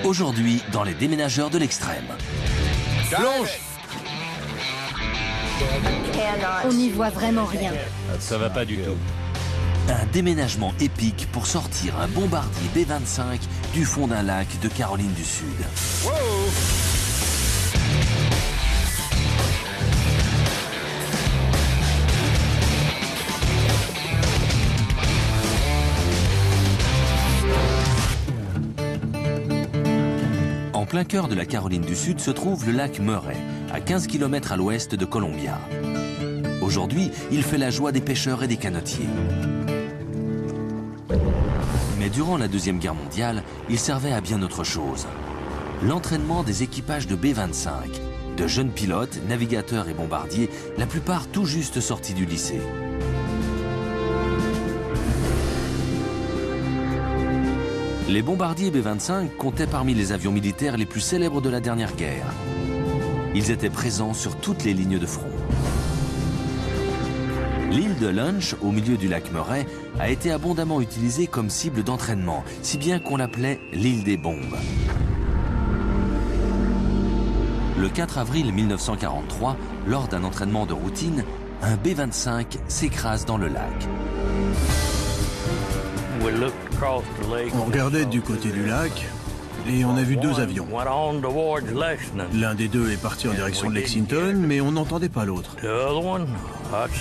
Aujourd'hui, dans les déménageurs de l'extrême. Plonge! On n'y voit vraiment rien. Ça va pas du tout. Un déménagement épique pour sortir un bombardier B-25 du fond d'un lac de Caroline du Sud. Wow! En plein cœur de la Caroline du Sud se trouve le lac Murray, à 15 km à l'ouest de Columbia. Aujourd'hui, il fait la joie des pêcheurs et des canotiers. Mais durant la Deuxième Guerre mondiale, il servait à bien autre chose. L'entraînement des équipages de B-25, de jeunes pilotes, navigateurs et bombardiers, la plupart tout juste sortis du lycée. Les bombardiers B-25 comptaient parmi les avions militaires les plus célèbres de la dernière guerre. Ils étaient présents sur toutes les lignes de front. L'île de Lunch, au milieu du lac Murray, a été abondamment utilisée comme cible d'entraînement, si bien qu'on l'appelait l'île des bombes. Le 4 avril 1943, lors d'un entraînement de routine, un B-25 s'écrase dans le lac. On regardait du côté du lac et on a vu deux avions. L'un des deux est parti en direction de Lexington, mais on n'entendait pas l'autre.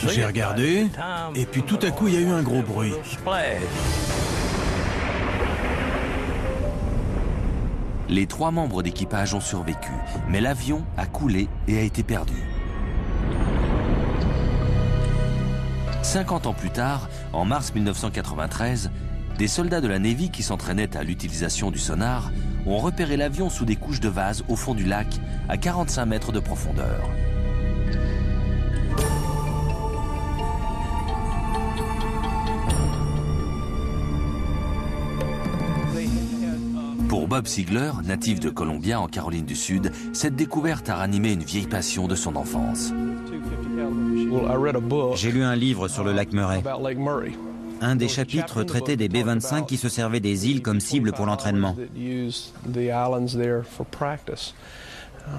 J'ai regardé et puis tout à coup il y a eu un gros bruit. Les 3 membres d'équipage ont survécu, mais l'avion a coulé et a été perdu. 50 ans plus tard, en mars 1993, des soldats de la Navy qui s'entraînaient à l'utilisation du sonar ont repéré l'avion sous des couches de vase au fond du lac à 45 mètres de profondeur. Pour Bob Ziegler, natif de Columbia en Caroline du Sud, cette découverte a ranimé une vieille passion de son enfance. J'ai lu un livre sur le lac Murray. Un des chapitres traitait des B-25 qui se servaient des îles comme cible pour l'entraînement.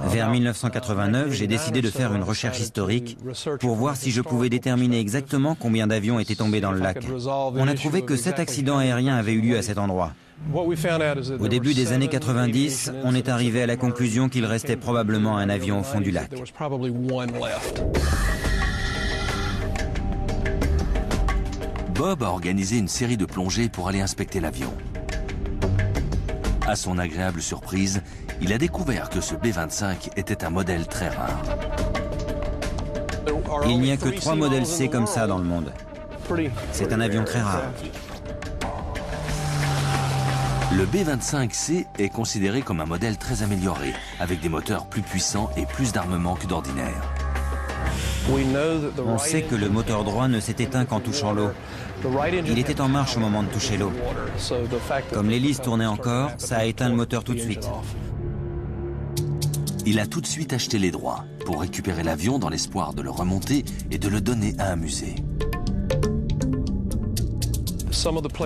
Vers 1989, j'ai décidé de faire une recherche historique pour voir si je pouvais déterminer exactement combien d'avions étaient tombés dans le lac. On a trouvé que 7 accidents aériens avaient eu lieu à cet endroit. Au début des années 90, on est arrivé à la conclusion qu'il restait probablement un avion au fond du lac. Bob a organisé une série de plongées pour aller inspecter l'avion. À son agréable surprise, il a découvert que ce B-25 était un modèle très rare. Il n'y a que 3 modèles C comme ça dans le monde. C'est un avion très rare. Le B-25C est considéré comme un modèle très amélioré, avec des moteurs plus puissants et plus d'armement que d'ordinaire. On sait que le moteur droit ne s'est éteint qu'en touchant l'eau. Il était en marche au moment de toucher l'eau. Comme l'hélice tournait encore, ça a éteint le moteur tout de suite. Il a tout de suite acheté les droits pour récupérer l'avion dans l'espoir de le remonter et de le donner à un musée.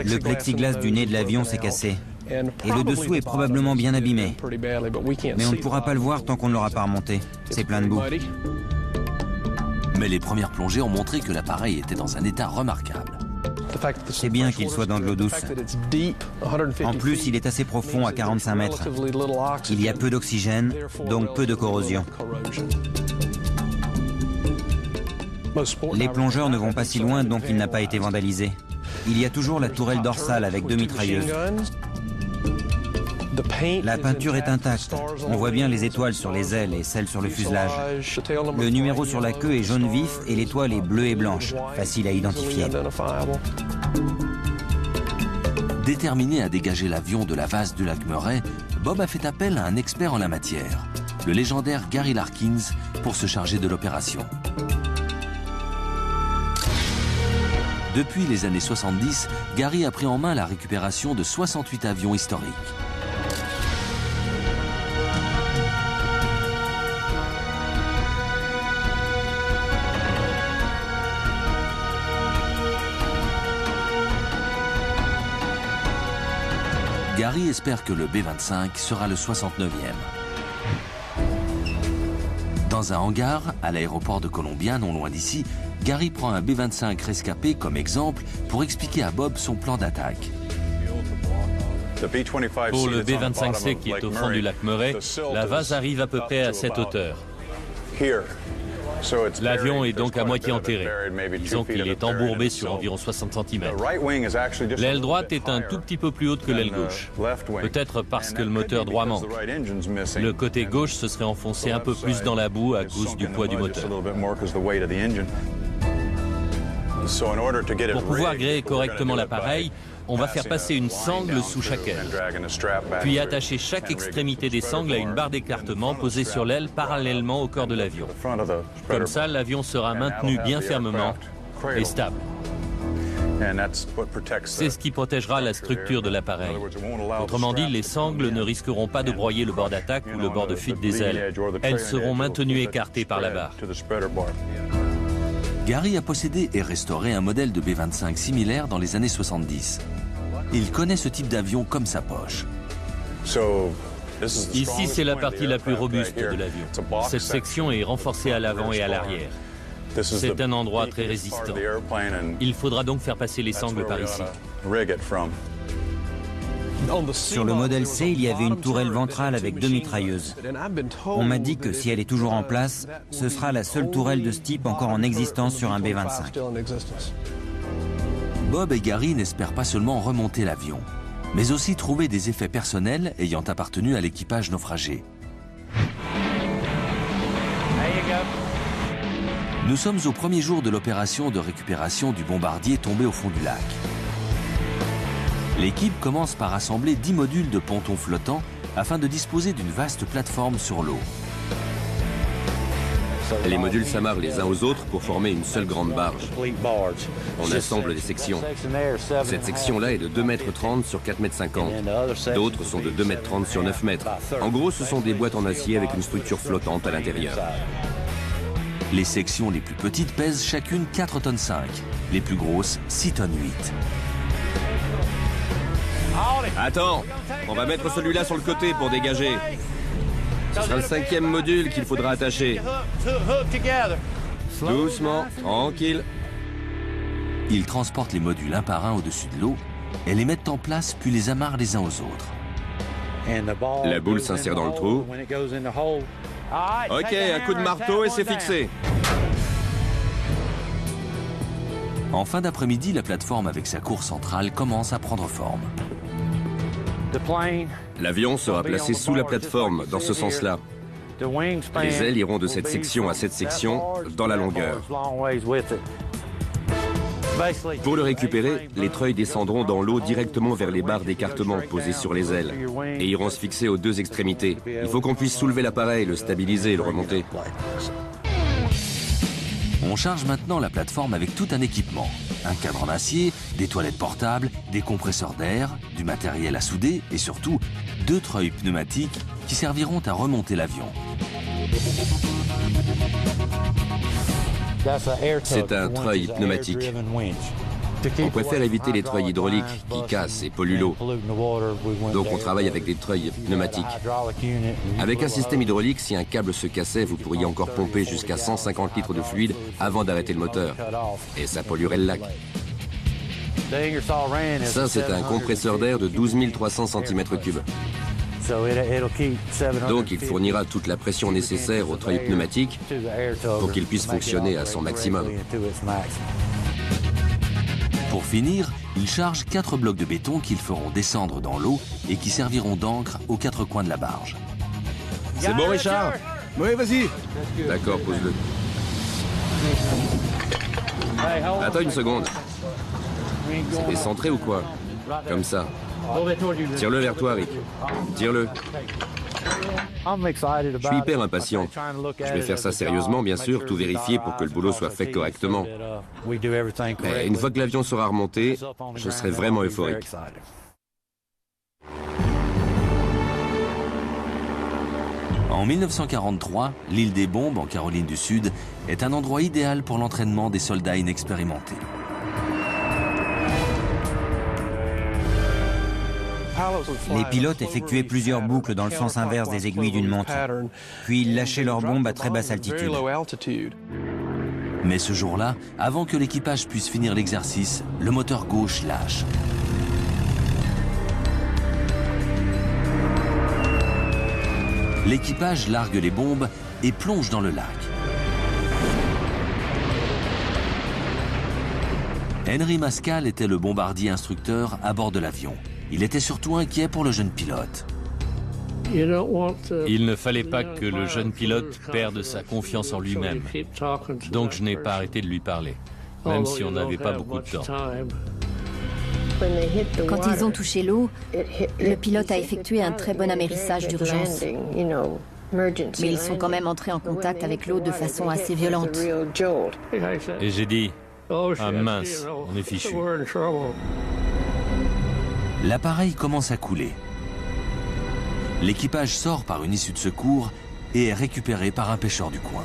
Le plexiglas du nez de l'avion s'est cassé. Et le dessous est probablement bien abîmé. Mais on ne pourra pas le voir tant qu'on ne l'aura pas remonté. C'est plein de boue. Mais les premières plongées ont montré que l'appareil était dans un état remarquable. C'est bien qu'il soit dans de l'eau douce. En plus, il est assez profond à 45 mètres. Il y a peu d'oxygène, donc peu de corrosion. Les plongeurs ne vont pas si loin, donc il n'a pas été vandalisé. Il y a toujours la tourelle dorsale avec 2 mitrailleuses. La peinture est intacte. On voit bien les étoiles sur les ailes et celles sur le fuselage. Le numéro sur la queue est jaune vif et l'étoile est bleue et blanche, facile à identifier. Déterminé à dégager l'avion de la vase du lac Murray, Bob a fait appel à un expert en la matière, le légendaire Gary Larkins, pour se charger de l'opération. Depuis les années 70, Gary a pris en main la récupération de 68 avions historiques. Gary espère que le B-25 sera le 69e. Dans un hangar, à l'aéroport de Columbia, non loin d'ici, Gary prend un B-25 rescapé comme exemple pour expliquer à Bob son plan d'attaque. Pour le B-25C qui est au fond du lac Murray, la vase arrive à peu près à cette hauteur. L'avion est donc à moitié enterré. Disons qu'il est embourbé sur environ 60 cm. L'aile droite est un tout petit peu plus haute que l'aile gauche. Peut-être parce que le moteur droit manque. Le côté gauche se serait enfoncé un peu plus dans la boue à cause du poids du moteur. Pour pouvoir gréer correctement l'appareil, on va faire passer une sangle sous chaque aile, puis attacher chaque extrémité des sangles à une barre d'écartement posée sur l'aile parallèlement au corps de l'avion. Comme ça, l'avion sera maintenu bien fermement et stable. C'est ce qui protégera la structure de l'appareil. Autrement dit, les sangles ne risqueront pas de broyer le bord d'attaque ou le bord de fuite des ailes. Elles seront maintenues écartées par la barre. Gary a possédé et restauré un modèle de B-25 similaire dans les années 70. Il connaît ce type d'avion comme sa poche. Ici, c'est la partie la plus robuste de l'avion. Cette section est renforcée à l'avant et à l'arrière. C'est un endroit très résistant. Il faudra donc faire passer les sangles par ici. Sur le modèle C, il y avait une tourelle ventrale avec 2 mitrailleuses. On m'a dit que si elle est toujours en place, ce sera la seule tourelle de ce type encore en existence sur un B-25. Bob et Gary n'espèrent pas seulement remonter l'avion, mais aussi trouver des effets personnels ayant appartenu à l'équipage naufragé. Nous sommes au premier jour de l'opération de récupération du bombardier tombé au fond du lac. L'équipe commence par assembler 10 modules de pontons flottants afin de disposer d'une vaste plateforme sur l'eau. Les modules s'amarrent les uns aux autres pour former une seule grande barge. On assemble des sections. Cette section-là est de 2,30 m sur 4,50 m. D'autres sont de 2,30 m sur 9 m. En gros, ce sont des boîtes en acier avec une structure flottante à l'intérieur. Les sections les plus petites pèsent chacune 4,5 tonnes, les plus grosses 6,8 tonnes. Attends, on va mettre celui-là sur le côté pour dégager. Ce sera le 5e module qu'il faudra attacher. Doucement, tranquille. Ils transportent les modules un par un au-dessus de l'eau et les mettent en place puis les amarrent les uns aux autres. La boule s'insère dans le trou. Ok, un coup de marteau et c'est fixé. En fin d'après-midi, la plateforme avec sa cour centrale commence à prendre forme. L'avion sera placé sous la plateforme, dans ce sens-là. Les ailes iront de cette section à cette section, dans la longueur. Pour le récupérer, les treuils descendront dans l'eau directement vers les barres d'écartement posées sur les ailes et iront se fixer aux 2 extrémités. Il faut qu'on puisse soulever l'appareil, le stabiliser et le remonter. On charge maintenant la plateforme avec tout un équipement. Un cadre en acier, des toilettes portables, des compresseurs d'air, du matériel à souder et surtout 2 treuils pneumatiques qui serviront à remonter l'avion. C'est un treuil pneumatique. On préfère éviter les treuils hydrauliques qui cassent et polluent l'eau. Donc on travaille avec des treuils pneumatiques. Avec un système hydraulique, si un câble se cassait, vous pourriez encore pomper jusqu'à 150 litres de fluide avant d'arrêter le moteur. Et ça polluerait le lac. Ça, c'est un compresseur d'air de 12 300 cm3. Donc il fournira toute la pression nécessaire au treuil pneumatique pour qu'il puisse fonctionner à son maximum. Pour finir, ils chargent 4 blocs de béton qu'ils feront descendre dans l'eau et qui serviront d'encre aux 4 coins de la barge. C'est bon, Richard? Oui, vas-y. D'accord, pose-le. Attends une seconde. C'est décentré ou quoi? Comme ça. Tire-le vers toi, Rick. Tire-le. Je suis hyper impatient. Je vais faire ça sérieusement, bien sûr, tout vérifier pour que le boulot soit fait correctement. Mais une fois que l'avion sera remonté, je serai vraiment euphorique. En 1943, l'île des Bombes, en Caroline du Sud, est un endroit idéal pour l'entraînement des soldats inexpérimentés. Les pilotes effectuaient plusieurs boucles dans le sens inverse des aiguilles d'une montre, puis ils lâchaient leurs bombes à très basse altitude. Mais ce jour-là, avant que l'équipage puisse finir l'exercice, le moteur gauche lâche. L'équipage largue les bombes et plonge dans le lac. Henry Maskell était le bombardier instructeur à bord de l'avion. Il était surtout inquiet pour le jeune pilote. Il ne fallait pas que le jeune pilote perde sa confiance en lui-même. Donc je n'ai pas arrêté de lui parler, même si on n'avait pas beaucoup de temps. Quand ils ont touché l'eau, le pilote a effectué un très bon amérissage d'urgence. Mais ils sont quand même entrés en contact avec l'eau de façon assez violente. Et j'ai dit, ah mince, on est fichu. L'appareil commence à couler. L'équipage sort par une issue de secours et est récupéré par un pêcheur du coin.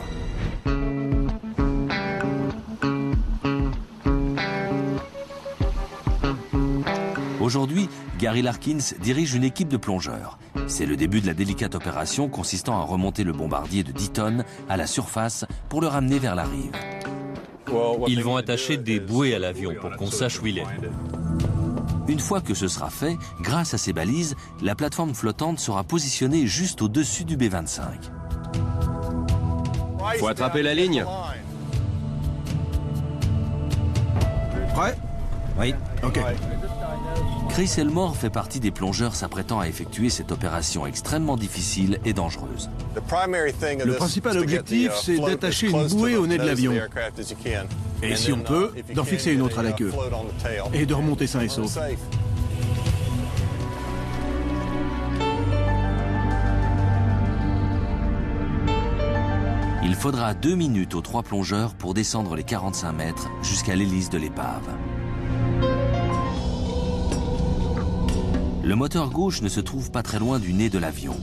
Aujourd'hui, Gary Larkins dirige une équipe de plongeurs. C'est le début de la délicate opération consistant à remonter le bombardier de 10 tonnes à la surface pour le ramener vers la rive. Ils vont attacher des bouées à l'avion pour qu'on sache où il est. Une fois que ce sera fait, grâce à ces balises, la plateforme flottante sera positionnée juste au-dessus du B-25. Faut attraper la ligne. Prêt? Oui. Ok. Chris Elmore fait partie des plongeurs s'apprêtant à effectuer cette opération extrêmement difficile et dangereuse. Le principal objectif, c'est d'attacher une bouée au nez de l'avion. Et si on peut, d'en fixer une autre à la queue. Et de remonter sain et sauf. Il faudra 2 minutes aux 3 plongeurs pour descendre les 45 mètres jusqu'à l'hélice de l'épave. Le moteur gauche ne se trouve pas très loin du nez de l'avion,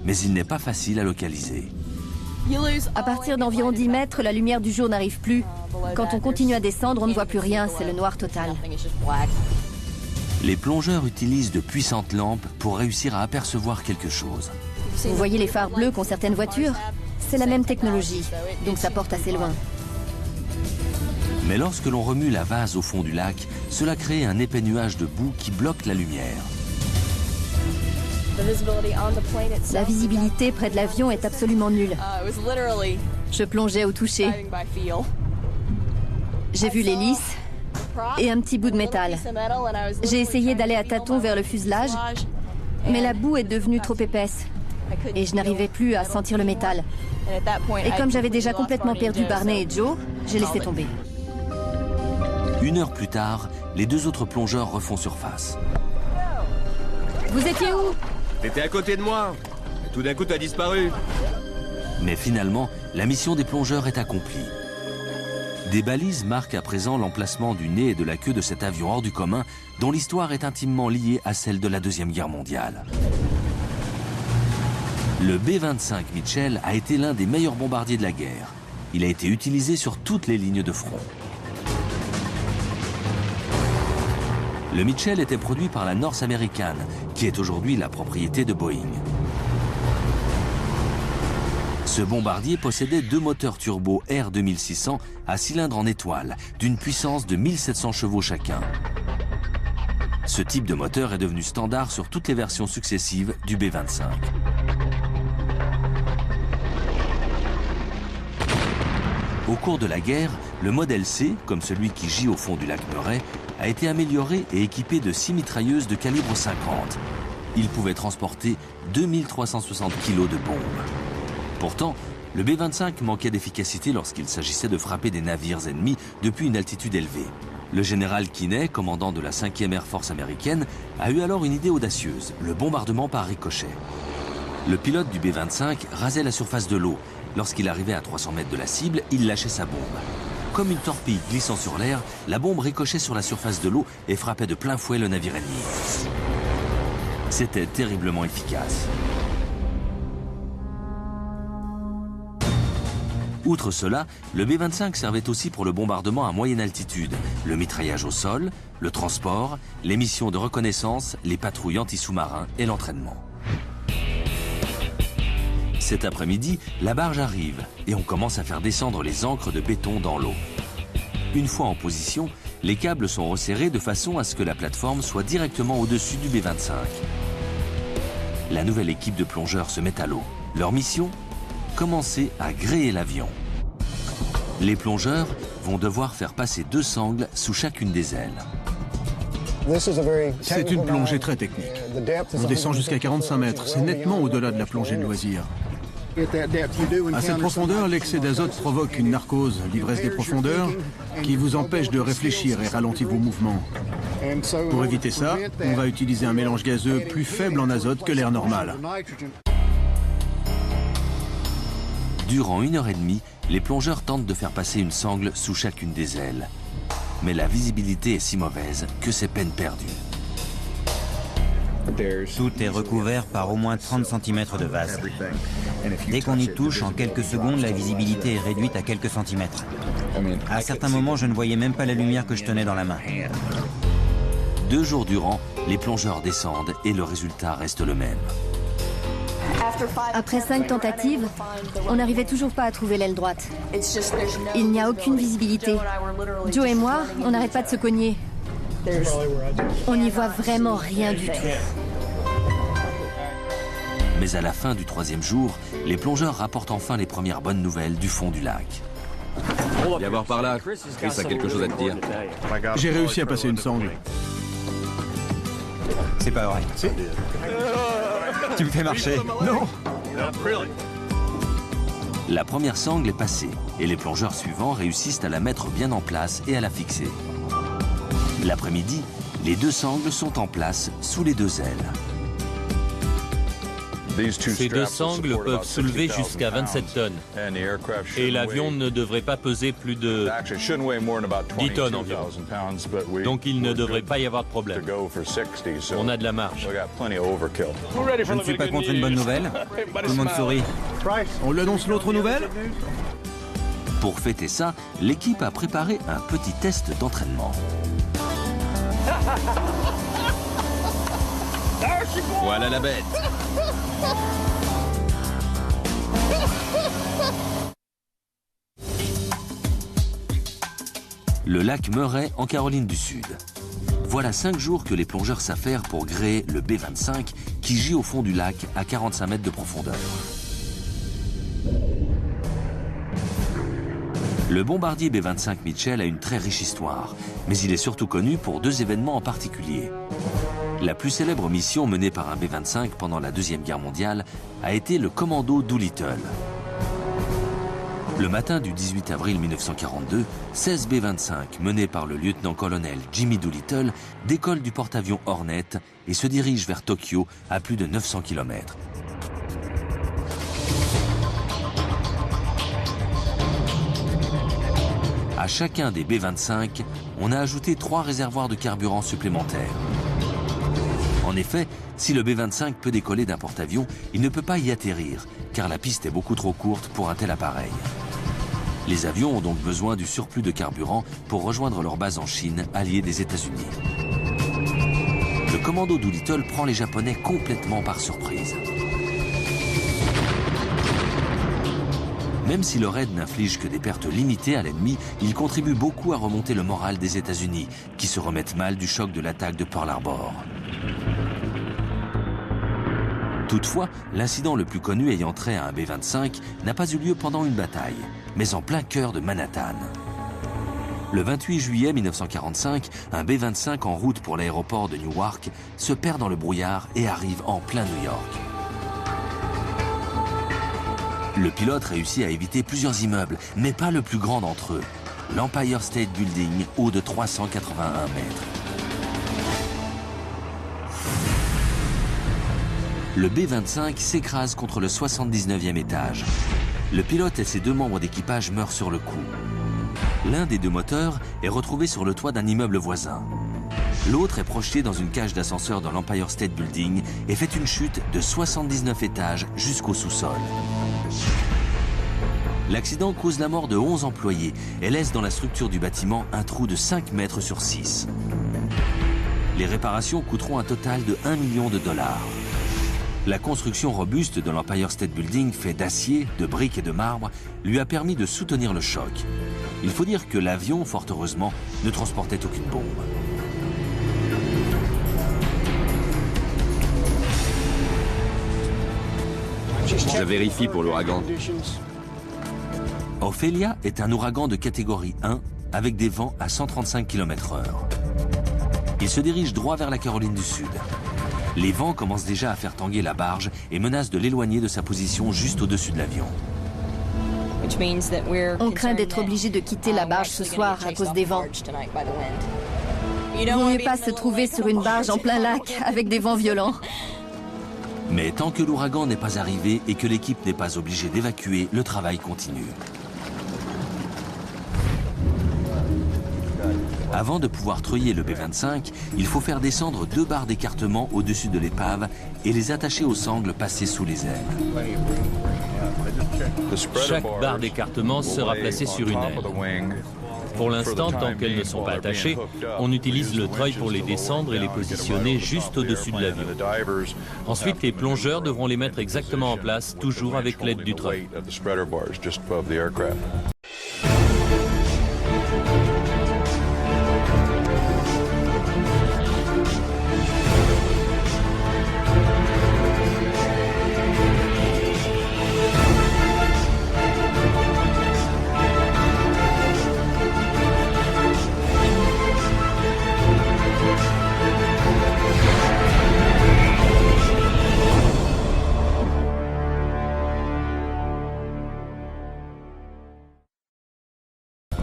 mais il n'est pas facile à localiser. À partir d'environ 10 mètres, la lumière du jour n'arrive plus. Quand on continue à descendre, on ne voit plus rien, c'est le noir total. Les plongeurs utilisent de puissantes lampes pour réussir à apercevoir quelque chose. Vous voyez les phares bleus qu'ont certaines voitures? C'est la même technologie, donc ça porte assez loin. Mais lorsque l'on remue la vase au fond du lac, cela crée un épais nuage de boue qui bloque la lumière. La visibilité près de l'avion est absolument nulle. Je plongeais au toucher. J'ai vu l'hélice et un petit bout de métal. J'ai essayé d'aller à tâtons vers le fuselage, mais la boue est devenue trop épaisse et je n'arrivais plus à sentir le métal. Et comme j'avais déjà complètement perdu Barney et Joe, j'ai laissé tomber. 1 heure plus tard, les 2 autres plongeurs refont surface. Vous étiez où? T'étais à côté de moi. Et tout d'un coup, t'as disparu. Mais finalement, la mission des plongeurs est accomplie. Des balises marquent à présent l'emplacement du nez et de la queue de cet avion hors du commun, dont l'histoire est intimement liée à celle de la Deuxième Guerre mondiale. Le B-25 Mitchell a été l'un des meilleurs bombardiers de la guerre. Il a été utilisé sur toutes les lignes de front. Le Mitchell était produit par la North American, qui est aujourd'hui la propriété de Boeing. Ce bombardier possédait 2 moteurs turbo R2600 à cylindre en étoile, d'une puissance de 1700 chevaux chacun. Ce type de moteur est devenu standard sur toutes les versions successives du B-25. Au cours de la guerre, le modèle C, comme celui qui gît au fond du lac Murray, a été amélioré et équipé de 6 mitrailleuses de calibre 50. Il pouvait transporter 2360 kg de bombes. Pourtant, le B-25 manquait d'efficacité lorsqu'il s'agissait de frapper des navires ennemis depuis une altitude élevée. Le général Kinney, commandant de la 5e Air Force américaine, a eu alors une idée audacieuse, le bombardement par ricochet. Le pilote du B-25 rasait la surface de l'eau. Lorsqu'il arrivait à 300 mètres de la cible, il lâchait sa bombe. Comme une torpille glissant sur l'air, la bombe ricochait sur la surface de l'eau et frappait de plein fouet le navire ennemi. C'était terriblement efficace. Outre cela, le B-25 servait aussi pour le bombardement à moyenne altitude, le mitraillage au sol, le transport, les missions de reconnaissance, les patrouilles anti-sous-marins et l'entraînement. Cet après-midi, la barge arrive et on commence à faire descendre les ancres de béton dans l'eau. Une fois en position, les câbles sont resserrés de façon à ce que la plateforme soit directement au-dessus du B-25. La nouvelle équipe de plongeurs se met à l'eau. Leur mission ? Commencer à gréer l'avion. Les plongeurs vont devoir faire passer 2 sangles sous chacune des ailes. C'est une plongée très technique. On descend jusqu'à 45 mètres, c'est nettement au-delà de la plongée de loisir. À cette profondeur, l'excès d'azote provoque une narcose, l'ivresse des profondeurs, qui vous empêche de réfléchir et ralentit vos mouvements. Pour éviter ça, on va utiliser un mélange gazeux plus faible en azote que l'air normal. Durant 1h30, les plongeurs tentent de faire passer une sangle sous chacune des ailes. Mais la visibilité est si mauvaise que c'est peine perdue. Tout est recouvert par au moins 30 cm de vase. Dès qu'on y touche, en quelques secondes, la visibilité est réduite à quelques centimètres. À certains moments, je ne voyais même pas la lumière que je tenais dans la main. 2 jours durant, les plongeurs descendent et le résultat reste le même. Après 5 tentatives, on n'arrivait toujours pas à trouver l'aile droite. Il n'y a aucune visibilité. Joe et moi, on n'arrête pas de se cogner. On n'y voit vraiment rien du tout. Mais à la fin du 3e jour, les plongeurs rapportent enfin les premières bonnes nouvelles du fond du lac. Viens voir par là, Chris a quelque chose à te dire. J'ai réussi à passer une sangle. C'est pas vrai. Si. Tu me fais marcher. Non. La première sangle est passée et les plongeurs suivants réussissent à la mettre bien en place et à la fixer. L'après-midi, les 2 sangles sont en place sous les 2 ailes. Ces 2 sangles peuvent soulever jusqu'à 27 tonnes. Et l'avion ne devrait pas peser plus de 10 tonnes environ. Donc il ne devrait pas y avoir de problème. On a de la marge. Je ne suis pas contre une bonne nouvelle. Tout le monde sourit. On lui annonce l'autre nouvelle? Pour fêter ça, l'équipe a préparé un petit test d'entraînement. Voilà la bête. Le lac Murray en Caroline du Sud. Voilà 5 jours que les plongeurs s'affairent pour gréer le B-25 qui gît au fond du lac à 45 mètres de profondeur. Le bombardier B-25 Mitchell a une très riche histoire, mais il est surtout connu pour 2 événements en particulier. La plus célèbre mission menée par un B-25 pendant la Deuxième Guerre mondiale a été le commando Doolittle. Le matin du 18 avril 1942, 16 B-25 menés par le lieutenant-colonel Jimmy Doolittle décollent du porte-avions Hornet et se dirigent vers Tokyo à plus de 900 km. À chacun des B-25, on a ajouté 3 réservoirs de carburant supplémentaires. En effet, si le B-25 peut décoller d'un porte-avions, il ne peut pas y atterrir, car la piste est beaucoup trop courte pour un tel appareil. Les avions ont donc besoin du surplus de carburant pour rejoindre leur base en Chine, alliée des États-Unis. Le commando Doolittle prend les Japonais complètement par surprise. Même si le raid n'inflige que des pertes limitées à l'ennemi, il contribue beaucoup à remonter le moral des États-Unis, qui se remettent mal du choc de l'attaque de Pearl Harbor. Toutefois, l'incident le plus connu ayant trait à un B-25 n'a pas eu lieu pendant une bataille, mais en plein cœur de Manhattan. Le 28 juillet 1945, un B-25 en route pour l'aéroport de Newark se perd dans le brouillard et arrive en plein New York. Le pilote réussit à éviter plusieurs immeubles, mais pas le plus grand d'entre eux, l'Empire State Building, haut de 381 mètres. Le B-25 s'écrase contre le 79e étage. Le pilote et ses 2 membres d'équipage meurent sur le coup. L'un des 2 moteurs est retrouvé sur le toit d'un immeuble voisin. L'autre est projeté dans une cage d'ascenseur dans l'Empire State Building et fait une chute de 79 étages jusqu'au sous-sol. L'accident cause la mort de 11 employés et laisse dans la structure du bâtiment un trou de 5 mètres sur 6. Les réparations coûteront un total de $1 million. La construction robuste de l'Empire State Building, fait d'acier, de briques et de marbre, lui a permis de soutenir le choc. Il faut dire que l'avion, fort heureusement, ne transportait aucune bombe. Je vérifie pour l'ouragan. Ophelia est un ouragan de catégorie 1 avec des vents à 135 km/h. Il se dirige droit vers la Caroline du Sud. Les vents commencent déjà à faire tanguer la barge et menacent de l'éloigner de sa position juste au-dessus de l'avion. On craint d'être obligé de quitter la barge ce soir à cause des vents. Il vaut mieux pas se trouver sur une barge en plein lac avec des vents violents. Mais tant que l'ouragan n'est pas arrivé et que l'équipe n'est pas obligée d'évacuer, le travail continue. Avant de pouvoir treuiller le B-25, il faut faire descendre 2 barres d'écartement au-dessus de l'épave et les attacher aux sangles passées sous les ailes. Chaque barre d'écartement sera placée sur une aile. Pour l'instant, tant qu'elles ne sont pas attachées, on utilise le treuil pour les descendre et les positionner juste au-dessus de l'avion. Ensuite, les plongeurs devront les mettre exactement en place, toujours avec l'aide du treuil.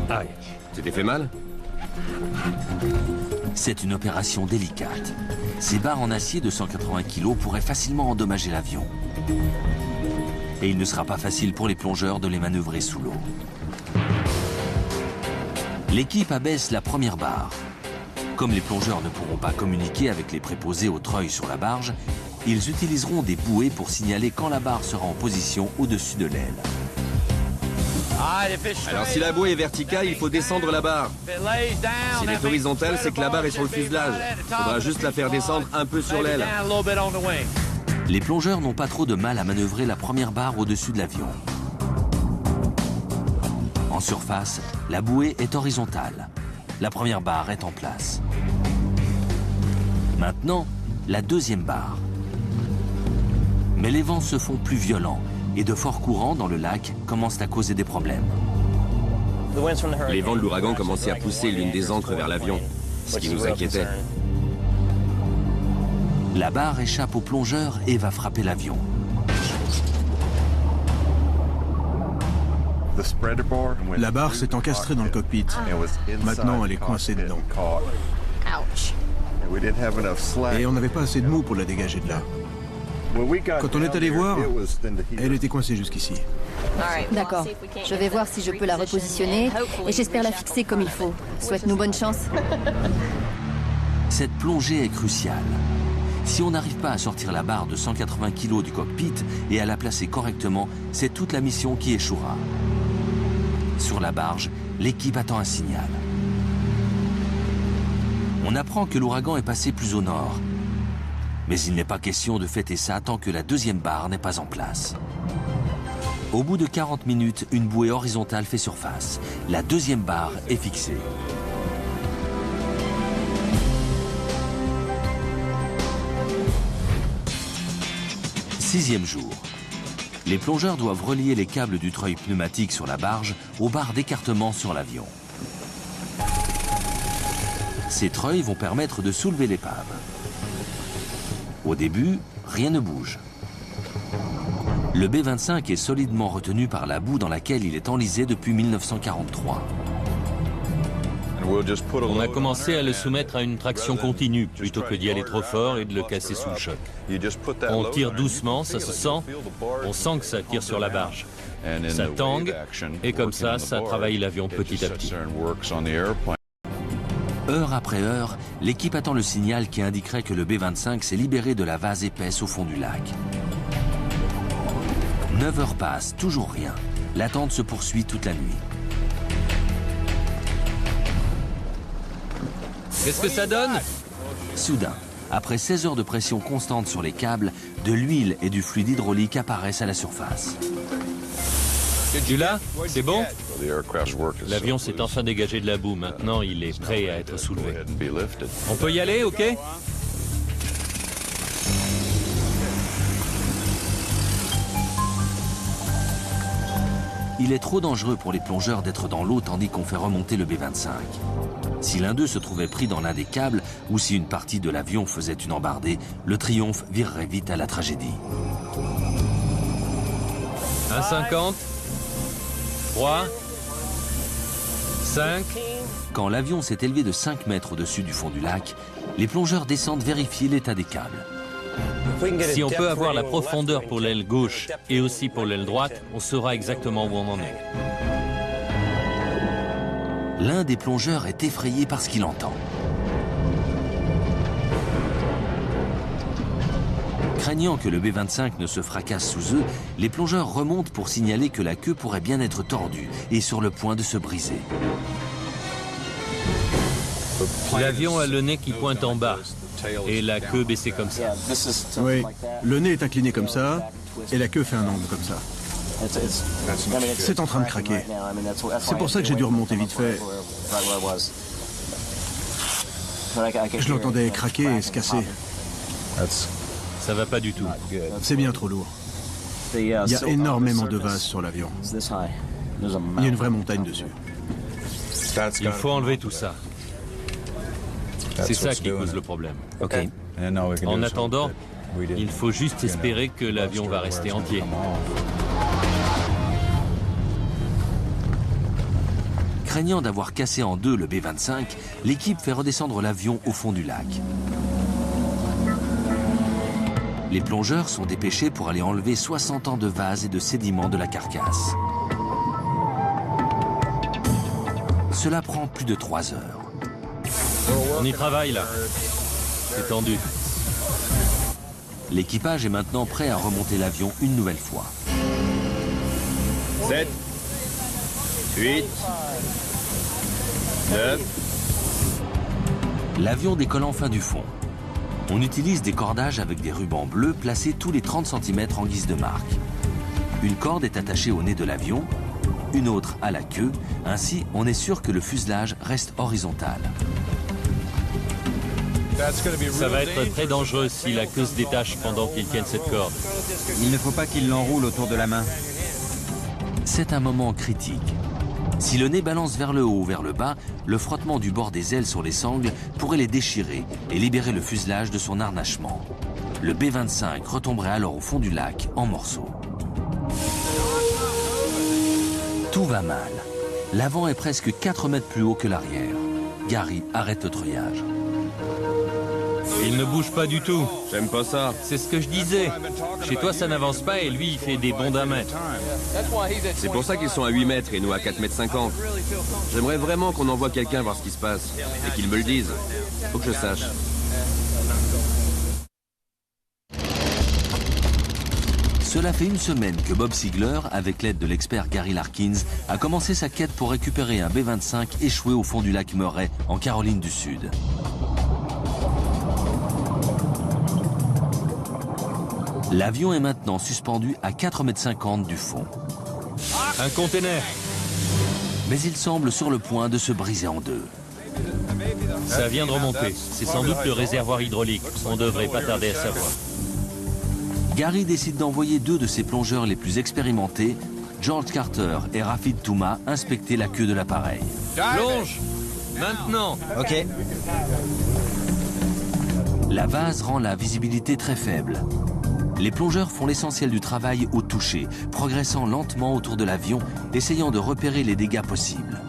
Aïe. Tu t'es fait mal? C'est une opération délicate. Ces barres en acier de 180 kg pourraient facilement endommager l'avion. Et il ne sera pas facile pour les plongeurs de les manœuvrer sous l'eau. L'équipe abaisse la première barre. Comme les plongeurs ne pourront pas communiquer avec les préposés au treuil sur la barge, ils utiliseront des bouées pour signaler quand la barre sera en position au-dessus de l'aile. Alors si la bouée est verticale, il faut descendre la barre. Si elle est horizontale, c'est que la barre est sur le fuselage. Il faudra juste la faire descendre un peu sur l'aile. Les plongeurs n'ont pas trop de mal à manœuvrer la première barre au-dessus de l'avion. En surface, la bouée est horizontale. La première barre est en place. Maintenant, la deuxième barre. Mais les vents se font plus violents et de forts courants dans le lac commencent à causer des problèmes. Les vents de l'ouragan commençaient à pousser l'une des ancres vers l'avion, ce qui nous inquiétait. La barre échappe au plongeur et va frapper l'avion. La barre s'est encastrée dans le cockpit. Maintenant, elle est coincée dedans. Et on n'avait pas assez de mou pour la dégager de là. Quand on est allé voir, elle était coincée jusqu'ici. D'accord. Je vais voir si je peux la repositionner et j'espère la fixer comme il faut. Souhaite-nous bonne chance. Cette plongée est cruciale. Si on n'arrive pas à sortir la barre de 180 kg du cockpit et à la placer correctement, c'est toute la mission qui échouera. Sur la barge, l'équipe attend un signal. On apprend que l'ouragan est passé plus au nord. Mais il n'est pas question de fêter ça tant que la deuxième barre n'est pas en place. Au bout de 40 minutes, une bouée horizontale fait surface. La deuxième barre est fixée. Sixième jour. Les plongeurs doivent relier les câbles du treuil pneumatique sur la barge aux barres d'écartement sur l'avion. Ces treuils vont permettre de soulever l'épave. Au début, rien ne bouge. Le B-25 est solidement retenu par la boue dans laquelle il est enlisé depuis 1943. On a commencé à le soumettre à une traction continue plutôt que d'y aller trop fort et de le casser sous le choc. On tire doucement, ça se sent. On sent que ça tire sur la barge. Ça tangue et comme ça travaille l'avion petit à petit. Heure après heure, l'équipe attend le signal qui indiquerait que le B-25 s'est libéré de la vase épaisse au fond du lac. 9 heures passent, toujours rien. L'attente se poursuit toute la nuit. Qu'est-ce que ça donne? Soudain, après 16 heures de pression constante sur les câbles, de l'huile et du fluide hydraulique apparaissent à la surface. Tu l'as? C'est bon? L'avion s'est enfin dégagé de la boue. Maintenant, il est prêt à être soulevé. On peut y aller, ok? Il est trop dangereux pour les plongeurs d'être dans l'eau tandis qu'on fait remonter le B-25. Si l'un d'eux se trouvait pris dans l'un des câbles ou si une partie de l'avion faisait une embardée, le Triomphe virerait vite à la tragédie. 1,50. 3. 5. Quand l'avion s'est élevé de 5 mètres au-dessus du fond du lac, les plongeurs descendent vérifier l'état des câbles. Si on peut avoir la profondeur pour l'aile gauche et aussi pour l'aile droite, on saura exactement où on en est. L'un des plongeurs est effrayé par ce qu'il entend. Craignant que le B-25 ne se fracasse sous eux, les plongeurs remontent pour signaler que la queue pourrait bien être tordue et sur le point de se briser. L'avion a le nez qui pointe en bas et la queue baissée comme ça. Oui, le nez est incliné comme ça et la queue fait un angle comme ça. C'est en train de craquer. C'est pour ça que j'ai dû remonter vite fait. Je l'entendais craquer et se casser. Ça va pas du tout. C'est bien trop lourd. Il y a énormément de vases sur l'avion. Il y a une vraie montagne dessus. Il faut enlever tout ça. C'est ça qui cause le problème. Ok. En attendant, il faut juste espérer que l'avion va rester entier. Craignant d'avoir cassé en deux le B-25, l'équipe fait redescendre l'avion au fond du lac. Les plongeurs sont dépêchés pour aller enlever 60 ans de vases et de sédiments de la carcasse. Cela prend plus de 3 heures. On y travaille là. C'est tendu. L'équipage est maintenant prêt à remonter l'avion une nouvelle fois. 7, 8, 9. L'avion décolle enfin du fond. On utilise des cordages avec des rubans bleus placés tous les 30 cm en guise de marque. Une corde est attachée au nez de l'avion, une autre à la queue. Ainsi, on est sûr que le fuselage reste horizontal. Ça va être très dangereux si la queue se détache pendant qu'ils tiennent cette corde. Il ne faut pas qu'il l'enroule autour de la main. C'est un moment critique. Si le nez balance vers le haut ou vers le bas, le frottement du bord des ailes sur les sangles pourrait les déchirer et libérer le fuselage de son harnachement. Le B-25 retomberait alors au fond du lac en morceaux. Tout va mal. L'avant est presque 4 mètres plus haut que l'arrière. Gary arrête le treuillage. Il ne bouge pas du tout. J'aime pas ça. C'est ce que je disais. Chez toi, ça n'avance pas et lui, il fait des bonds d'1 mètre. C'est pour ça qu'ils sont à 8 mètres et nous à 4,50 mètres. J'aimerais vraiment qu'on envoie quelqu'un voir ce qui se passe et qu'il me le dise. Faut que je sache. Cela fait une semaine que Bob Siegler, avec l'aide de l'expert Gary Larkins, a commencé sa quête pour récupérer un B-25 échoué au fond du lac Murray, en Caroline du Sud. L'avion est maintenant suspendu à 4,50 mètres du fond. Un container. Mais il semble sur le point de se briser en deux. Ça vient de remonter. C'est sans doute le réservoir hydraulique. On devrait pas tarder à savoir. Gary décide d'envoyer 2 de ses plongeurs les plus expérimentés, George Carter et Rafid Touma, inspecter la queue de l'appareil. Plonge! Maintenant! Ok. La vase rend la visibilité très faible. Les plongeurs font l'essentiel du travail au toucher, progressant lentement autour de l'avion, essayant de repérer les dégâts possibles.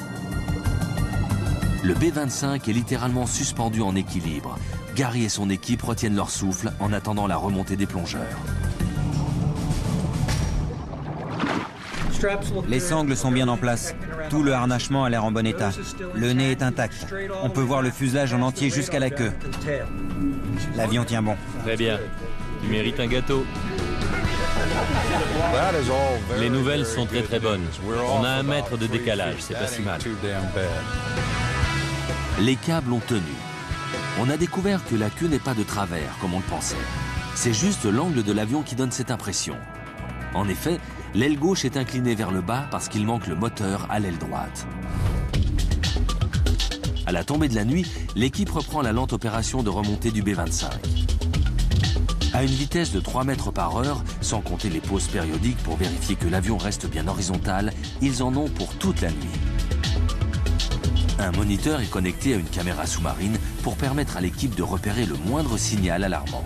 Le B-25 est littéralement suspendu en équilibre. Gary et son équipe retiennent leur souffle en attendant la remontée des plongeurs. Les sangles sont bien en place. Tout le harnachement a l'air en bon état. Le nez est intact. On peut voir le fuselage en entier jusqu'à la queue. L'avion tient bon. Très bien. Tu mérites un gâteau. Les nouvelles sont très bonnes. On a 1 mètre de décalage, c'est pas si mal. Les câbles ont tenu. On a découvert que la queue n'est pas de travers, comme on le pensait. C'est juste l'angle de l'avion qui donne cette impression. En effet, l'aile gauche est inclinée vers le bas parce qu'il manque le moteur à l'aile droite. À la tombée de la nuit, l'équipe reprend la lente opération de remontée du B-25. À une vitesse de 3 mètres par heure, sans compter les pauses périodiques pour vérifier que l'avion reste bien horizontal, ils en ont pour toute la nuit. Un moniteur est connecté à une caméra sous-marine pour permettre à l'équipe de repérer le moindre signal alarmant.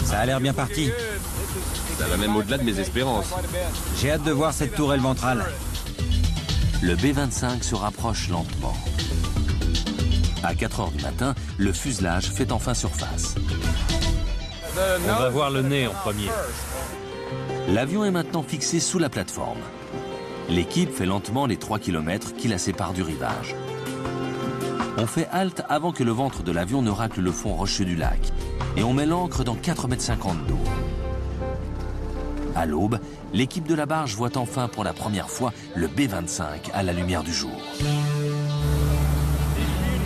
Ça a l'air bien parti. Ça va même au-delà de mes espérances. J'ai hâte de voir cette tourelle ventrale. Le B-25 se rapproche lentement. À 4 heures du matin, le fuselage fait enfin surface. On va voir le nez en premier. L'avion est maintenant fixé sous la plateforme. L'équipe fait lentement les 3 km qui la séparent du rivage. On fait halte avant que le ventre de l'avion ne racle le fond rocheux du lac. Et on met l'ancre dans 4,50 m d'eau. À l'aube, l'équipe de la barge voit enfin pour la première fois le B-25 à la lumière du jour.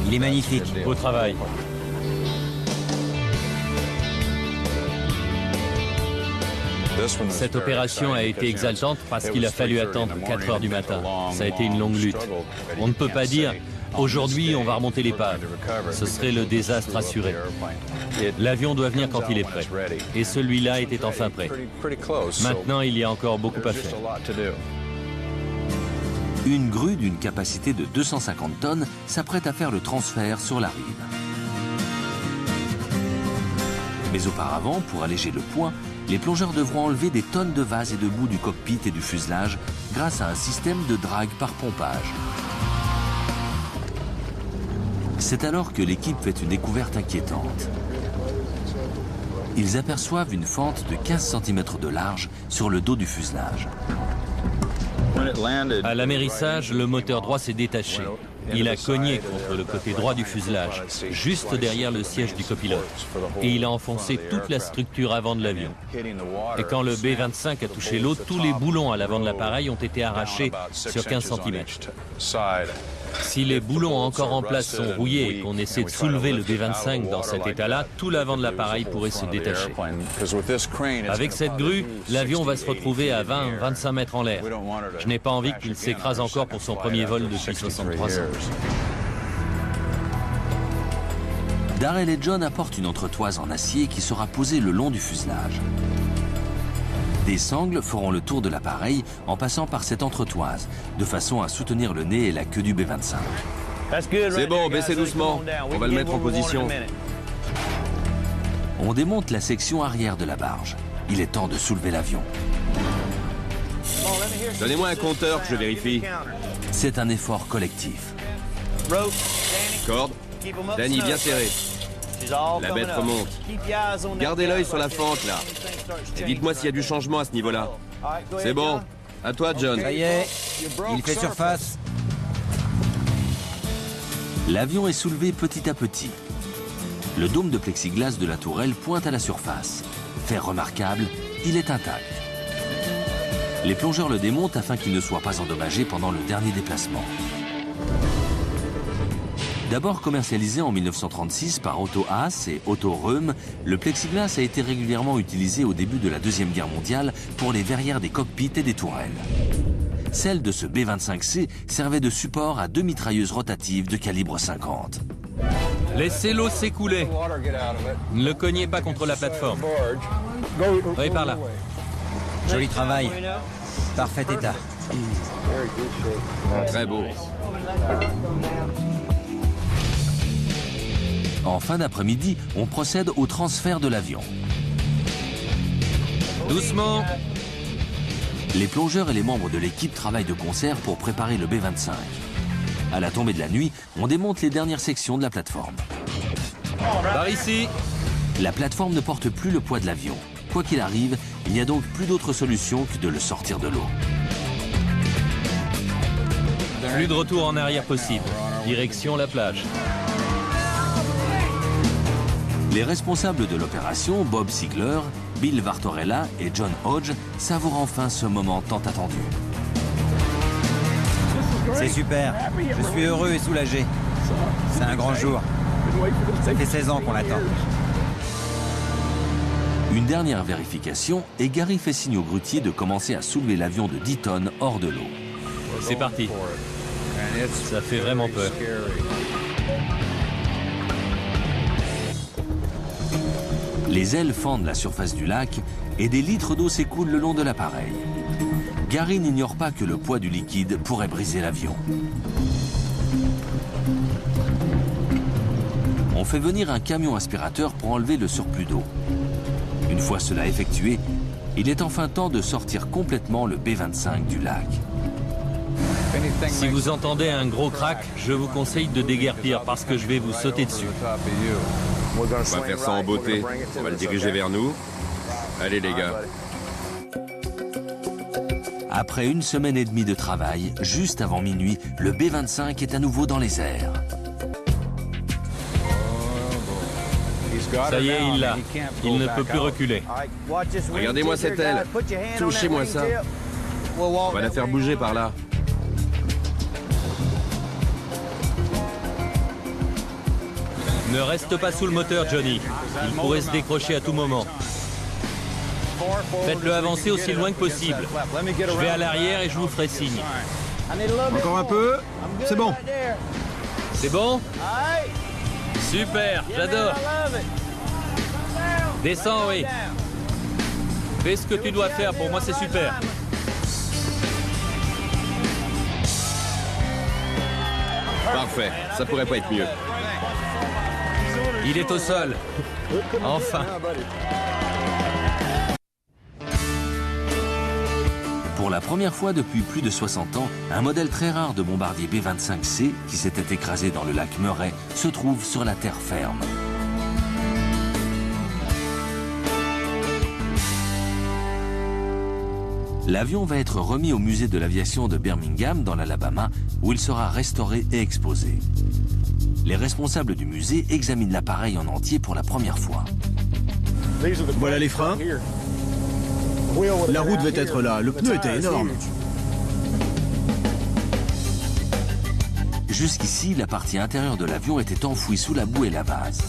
Il est magnifique. Beau travail. Cette opération a été exaltante parce qu'il a fallu attendre 4 heures du matin. Ça a été une longue lutte. On ne peut pas dire « aujourd'hui, on va remonter l'épave ». Ce serait le désastre assuré. L'avion doit venir quand il est prêt. Et celui-là était enfin prêt. Maintenant, il y a encore beaucoup à faire. Une grue d'une capacité de 250 tonnes s'apprête à faire le transfert sur la rive. Mais auparavant, pour alléger le poids, les plongeurs devront enlever des tonnes de vase et de boue du cockpit et du fuselage grâce à un système de drague par pompage. C'est alors que l'équipe fait une découverte inquiétante. Ils aperçoivent une fente de 15 cm de large sur le dos du fuselage. À l'amérissage, le moteur droit s'est détaché. Il a cogné contre le côté droit du fuselage, juste derrière le siège du copilote. Et il a enfoncé toute la structure avant de l'avion. Et quand le B-25 a touché l'eau, tous les boulons à l'avant de l'appareil ont été arrachés sur 15 cm. Si les boulons encore en place sont rouillés et qu'on essaie de soulever le B-25 dans cet état-là, tout l'avant de l'appareil pourrait se détacher. Avec cette grue, l'avion va se retrouver à 20-25 mètres en l'air. Je n'ai pas envie qu'il s'écrase encore pour son premier vol depuis 63 ans. Darrell et John apportent une entretoise en acier qui sera posée le long du fuselage. Des sangles feront le tour de l'appareil en passant par cette entretoise, de façon à soutenir le nez et la queue du B-25. C'est bon, baissez doucement. On va le mettre en position. On démonte la section arrière de la barge. Il est temps de soulever l'avion. Donnez-moi un compteur que je vérifie. C'est un effort collectif. Corde. Danny, bien serré. La bête remonte. Gardez l'œil sur la fente, là. Et dites-moi s'il y a du changement à ce niveau-là. C'est bon. À toi, John. Ça y est, il fait surface. L'avion est soulevé petit à petit. Le dôme de plexiglas de la tourelle pointe à la surface. Fait remarquable, il est intact. Les plongeurs le démontent afin qu'il ne soit pas endommagé pendant le dernier déplacement. D'abord commercialisé en 1936 par Otto Haas et Otto Röhm, le plexiglas a été régulièrement utilisé au début de la Deuxième Guerre mondiale pour les verrières des cockpits et des tourelles. Celle de ce B-25C servait de support à 2 mitrailleuses rotatives de calibre 50. Laissez l'eau s'écouler. Ne le cognez pas contre la plateforme. Oui, par là. Joli travail. Parfait état. Très beau. En fin d'après-midi, on procède au transfert de l'avion. Doucement. Les plongeurs et les membres de l'équipe travaillent de concert pour préparer le B-25. À la tombée de la nuit, on démonte les dernières sections de la plateforme. Par ici. La plateforme ne porte plus le poids de l'avion. Quoi qu'il arrive, il n'y a donc plus d'autre solution que de le sortir de l'eau. Plus de retour en arrière possible. Direction la plage. Les responsables de l'opération, Bob Siegler, Bill Vartorella et John Hodge savourent enfin ce moment tant attendu. C'est super, je suis heureux et soulagé. C'est un grand jour. Ça fait 16 ans qu'on l'attend. Une dernière vérification et Gary fait signe au grutier de commencer à soulever l'avion de 10 tonnes hors de l'eau. C'est parti. Ça fait vraiment peur. Les ailes fendent la surface du lac et des litres d'eau s'écoulent le long de l'appareil. Gary n'ignore pas que le poids du liquide pourrait briser l'avion. On fait venir un camion aspirateur pour enlever le surplus d'eau. Une fois cela effectué, il est enfin temps de sortir complètement le B-25 du lac. Si vous entendez un gros crack, je vous conseille de déguerpir parce que je vais vous sauter dessus. On va faire ça en beauté. On va le diriger vers nous. Allez les gars. Après une semaine et demie de travail, juste avant minuit, le B-25 est à nouveau dans les airs. Ça y est, il l'a. Il ne peut plus reculer. Regardez-moi cette aile. Touchez-moi ça. On va la faire bouger par là. Ne reste pas sous le moteur, Johnny. Il pourrait se décrocher à tout moment. Faites-le avancer aussi loin que possible. Je vais à l'arrière et je vous ferai signe. Encore un peu. C'est bon. C'est bon? Super, j'adore. Descends, oui. Fais ce que tu dois faire, pour moi c'est super. Parfait, ça pourrait pas être mieux. Il est au sol. Enfin. Pour la première fois depuis plus de 60 ans, un modèle très rare de bombardier B-25C, qui s'était écrasé dans le lac Murray, se trouve sur la terre ferme. L'avion va être remis au musée de l'aviation de Birmingham, dans l'Alabama, où il sera restauré et exposé. Les responsables du musée examinent l'appareil en entier pour la première fois. Voilà les freins. La roue devait être là, le pneu était énorme. Jusqu'ici, la partie intérieure de l'avion était enfouie sous la boue et la vase.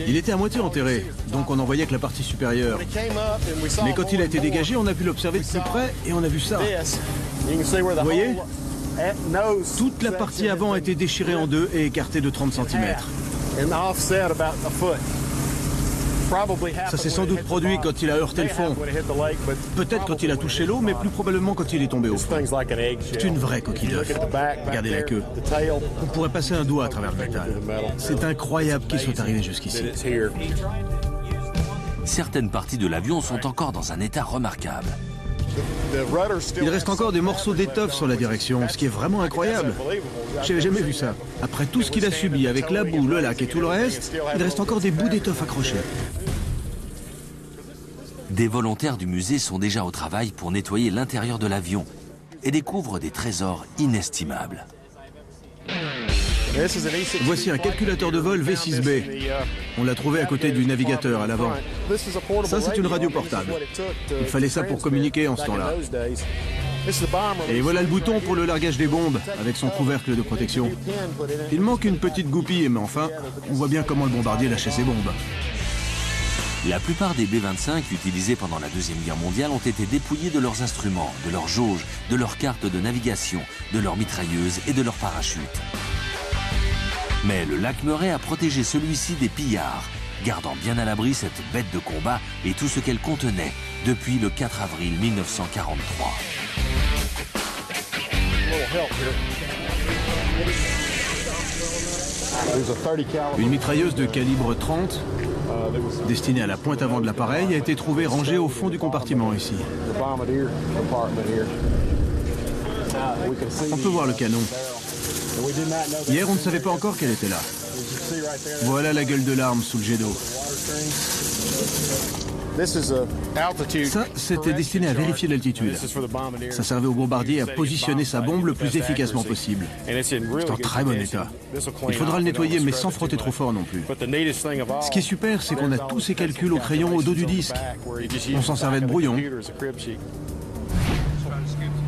Il était à moitié enterré, donc on en voyait que la partie supérieure. Mais quand il a été dégagé, on a pu l'observer de plus près et on a vu ça. Vous voyez ? Toute la partie avant a été déchirée en deux et écartée de 30 cm. Ça s'est sans doute produit quand il a heurté le fond. Peut-être quand il a touché l'eau, mais plus probablement quand il est tombé au fond. C'est une vraie coquille d'œuf. Regardez la queue. On pourrait passer un doigt à travers le métal. C'est incroyable qu'il soit arrivé jusqu'ici. Certaines parties de l'avion sont encore dans un état remarquable. Il reste encore des morceaux d'étoffe sur la direction, ce qui est vraiment incroyable. J'avais jamais vu ça. Après tout ce qu'il a subi avec la boue, le lac et tout le reste, il reste encore des bouts d'étoffe accrochés. Des volontaires du musée sont déjà au travail pour nettoyer l'intérieur de l'avion et découvrent des trésors inestimables. Voici un calculateur de vol V6B. On l'a trouvé à côté du navigateur à l'avant. Ça, c'est une radio portable. Il fallait ça pour communiquer en ce temps-là. Et voilà le bouton pour le largage des bombes, avec son couvercle de protection. Il manque une petite goupille, mais enfin, on voit bien comment le bombardier lâchait ses bombes. La plupart des B-25 utilisés pendant la Deuxième Guerre mondiale ont été dépouillés de leurs instruments, de leurs jauges, de leurs cartes de navigation, de leurs mitrailleuses et de leurs parachutes. Mais le lac Murray a protégé celui-ci des pillards, gardant bien à l'abri cette bête de combat et tout ce qu'elle contenait depuis le 4 avril 1943. Une mitrailleuse de calibre 30, destinée à la pointe avant de l'appareil, a été trouvée rangée au fond du compartiment ici. On peut voir le canon. Hier, on ne savait pas encore qu'elle était là. Voilà la gueule de l'arme sous le jet d'eau. Ça, c'était destiné à vérifier l'altitude. Ça servait au bombardier à positionner sa bombe le plus efficacement possible. C'est en très bon état. Il faudra le nettoyer, mais sans frotter trop fort non plus. Ce qui est super, c'est qu'on a tous ces calculs au crayon au dos du disque. On s'en servait de brouillon.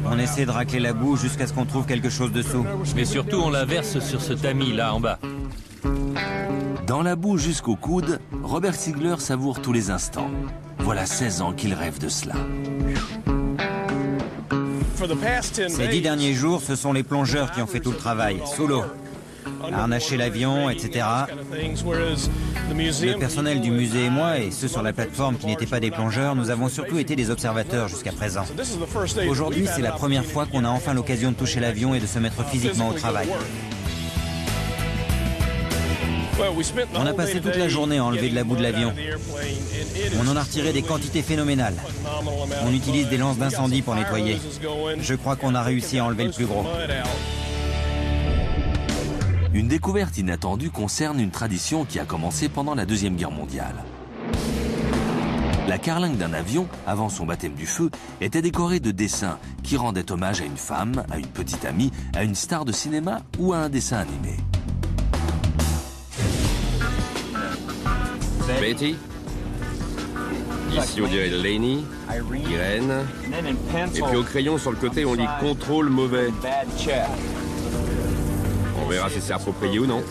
On essaie de racler la boue jusqu'à ce qu'on trouve quelque chose dessous. Mais surtout, on la verse sur ce tamis là en bas. Dans la boue jusqu'au coude, Robert Sigler savoure tous les instants. Voilà 16 ans qu'il rêve de cela. Ces 10 derniers jours, ce sont les plongeurs qui ont fait tout le travail, sous l'eau. Harnacher l'avion, etc. Le personnel du musée et moi, et ceux sur la plateforme qui n'étaient pas des plongeurs, nous avons surtout été des observateurs jusqu'à présent. Aujourd'hui, c'est la première fois qu'on a enfin l'occasion de toucher l'avion et de se mettre physiquement au travail. On a passé toute la journée à enlever de la boue de l'avion. On en a retiré des quantités phénoménales. On utilise des lances d'incendie pour nettoyer. Je crois qu'on a réussi à enlever le plus gros. Une découverte inattendue concerne une tradition qui a commencé pendant la Deuxième Guerre mondiale. La carlingue d'un avion, avant son baptême du feu, était décorée de dessins qui rendaient hommage à une femme, à une petite amie, à une star de cinéma ou à un dessin animé. Betty. Ici on dirait Laney, Irène. Et puis au crayon sur le côté on lit contrôle mauvais. On verra si c'est approprié ou non.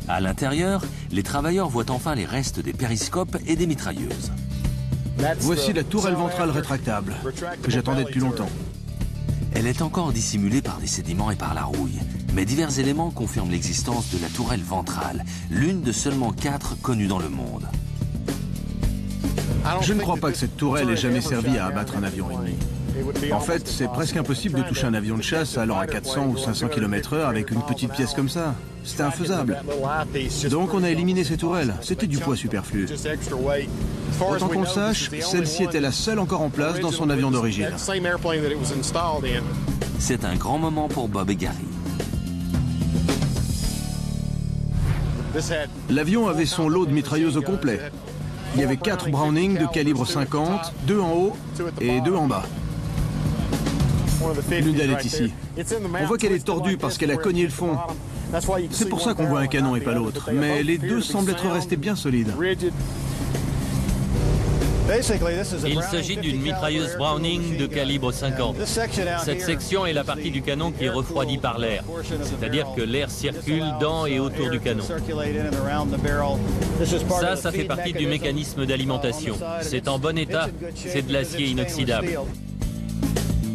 À l'intérieur, les travailleurs voient enfin les restes des périscopes et des mitrailleuses. Voici la tourelle ventrale rétractable, que j'attendais depuis longtemps. Elle est encore dissimulée par des sédiments et par la rouille. Mais divers éléments confirment l'existence de la tourelle ventrale, l'une de seulement 4 connues dans le monde. Je ne crois pas que cette tourelle ait jamais servi à abattre un avion ennemi. En fait, c'est presque impossible de toucher un avion de chasse allant à 400 ou 500 km/h avec une petite pièce comme ça. C'était infaisable. Donc on a éliminé ces tourelles. C'était du poids superflu. Autant qu'on le sache, celle-ci était la seule encore en place dans son avion d'origine. C'est un grand moment pour Bob et Gary. L'avion avait son lot de mitrailleuses au complet. Il y avait 4 Browning de calibre 50, 2 en haut et 2 en bas. L'une d'elles est ici. On voit qu'elle est tordue parce qu'elle a cogné le fond. C'est pour ça qu'on voit un canon et pas l'autre. Mais les deux semblent être restés bien solides. Il s'agit d'une mitrailleuse Browning de calibre 50. Cette section est la partie du canon qui est refroidie par l'air, c'est-à-dire que l'air circule dans et autour du canon. Ça fait partie du mécanisme d'alimentation. C'est en bon état, c'est de l'acier inoxydable.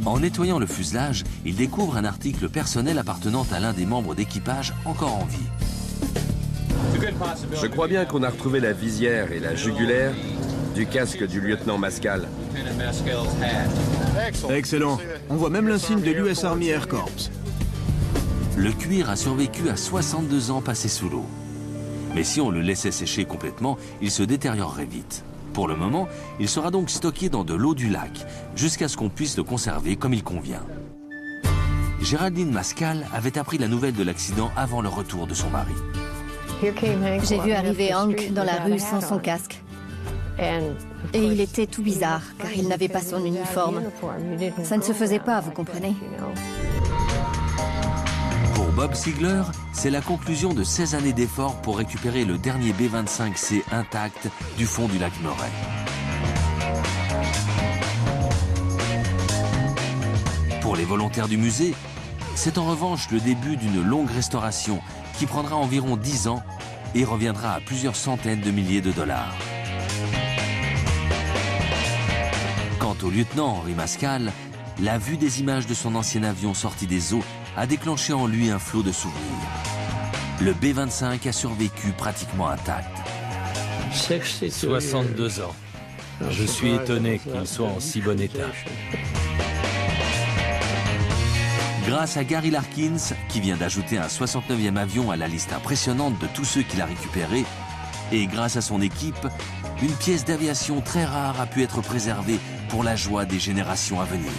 En nettoyant le fuselage, il découvre un article personnel appartenant à l'un des membres d'équipage encore en vie. Je crois bien qu'on a retrouvé la visière et la jugulaire du casque du lieutenant Mascal. Excellent. On voit même l'insigne de l'US Army Air Corps. Le cuir a survécu à 62 ans passés sous l'eau. Mais si on le laissait sécher complètement, il se détériorerait vite. Pour le moment, il sera donc stocké dans de l'eau du lac, jusqu'à ce qu'on puisse le conserver comme il convient. Géraldine Mascal avait appris la nouvelle de l'accident avant le retour de son mari. J'ai vu arriver Hank dans la rue sans son casque. Et il était tout bizarre, car il n'avait pas son uniforme. Ça ne se faisait pas, vous comprenez? Pour Bob Sigler, c'est la conclusion de 16 années d'efforts pour récupérer le dernier B-25C intact du fond du lac Murray. Pour les volontaires du musée, c'est en revanche le début d'une longue restauration qui prendra environ 10 ans et reviendra à plusieurs centaines de milliers de dollars. Quant au lieutenant Henri Mascal, la vue des images de son ancien avion sorti des eaux a déclenché en lui un flot de souvenirs. Le B-25 a survécu pratiquement intact. 62 ans. Je suis étonné qu'il soit en si bon état. Grâce à Gary Larkins, qui vient d'ajouter un 69e avion à la liste impressionnante de tous ceux qu'il a récupérés, et grâce à son équipe, une pièce d'aviation très rare a pu être préservée pour la joie des générations à venir.